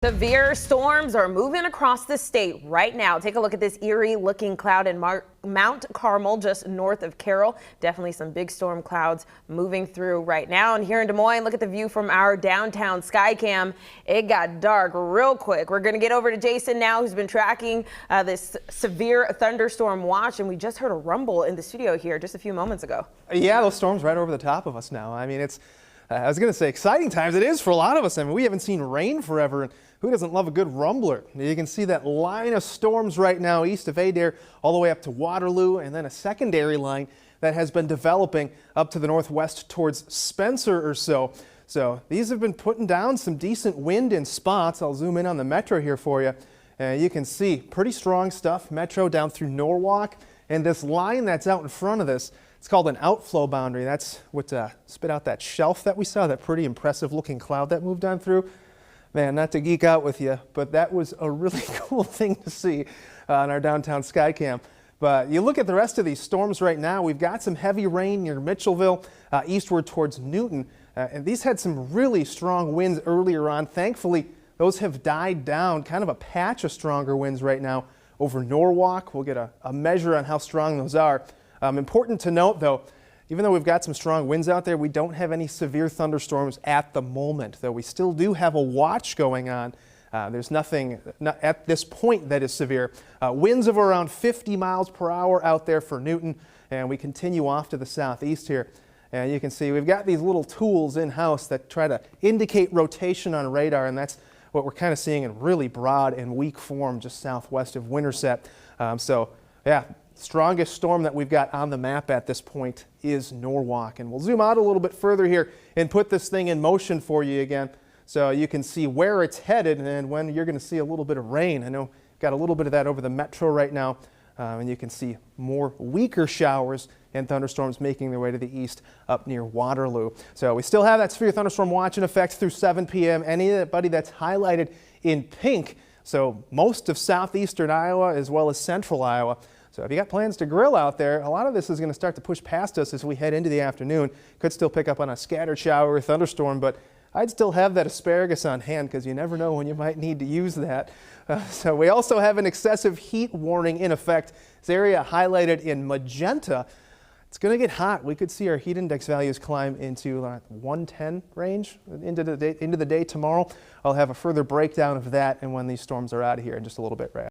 Severe storms are moving across the state right now. Take a look at this eerie looking cloud in Mount Carmel, just north of Carroll. Definitely some big storm clouds moving through right now. And here in Des Moines, look at the view from our downtown Skycam. It got dark real quick. We're going to get over to Jason now, who's been tracking this severe thunderstorm watch. And we just heard a rumble in the studio here just a few moments ago. Yeah, those storms right over the top of us now. I mean, it's I was going to say exciting times. It is for a lot of us. I mean, we haven't seen rain forever, and who doesn't love a good rumbler? You can see that line of storms right now east of Adair all the way up to Waterloo, and then a secondary line that has been developing up to the northwest towards Spencer or so. So these have been putting down some decent wind in spots. I'll zoom in on the metro here for you. You can see pretty strong stuff. Metro down through Norwalk, and this line that's out in front of this, it's called an outflow boundary. That's what spit out that shelf that we saw, that pretty impressive looking cloud that moved on through. Man, not to geek out with you, but that was a really cool thing to see on our downtown Skycam. But you look at the rest of these storms right now, we've got some heavy rain near Mitchellville, eastward towards Newton. And these had some really strong winds earlier on. Thankfully, those have died down. Kind of a patch of stronger winds right now over Norwalk. We'll get a measure on how strong those are. Important to note, though, even though we've got some strong winds out there, we don't have any severe thunderstorms at the moment, though we still do have a watch going on. There's nothing at this point that is severe. Winds of around 50 miles per hour out there for Newton, and we continue off to the southeast here. And you can see we've got these little tools in-house that try to indicate rotation on radar, and that's what we're kind of seeing in really broad and weak form just southwest of Winterset. So, yeah. Strongest storm that we've got on the map at this point is Norwalk. And we'll zoom out a little bit further here and put this thing in motion for you again so you can see where it's headed and when you're going to see a little bit of rain. I know got a little bit of that over the metro right now, and you can see more weaker showers and thunderstorms making their way to the east up near Waterloo. So we still have that severe thunderstorm watch in effect through 7 p.m. Anybody that's highlighted in pink, so most of southeastern Iowa as well as central Iowa. So if you got plans to grill out there, a lot of this is going to start to push past us as we head into the afternoon. Could still pick up on a scattered shower or thunderstorm, but I'd still have that asparagus on hand because you never know when you might need to use that. So we also have an excessive heat warning in effect. This area highlighted in magenta. It's going to get hot. We could see our heat index values climb into 110 range into the day tomorrow. I'll have a further breakdown of that and when these storms are out of here in just a little bit, Brad.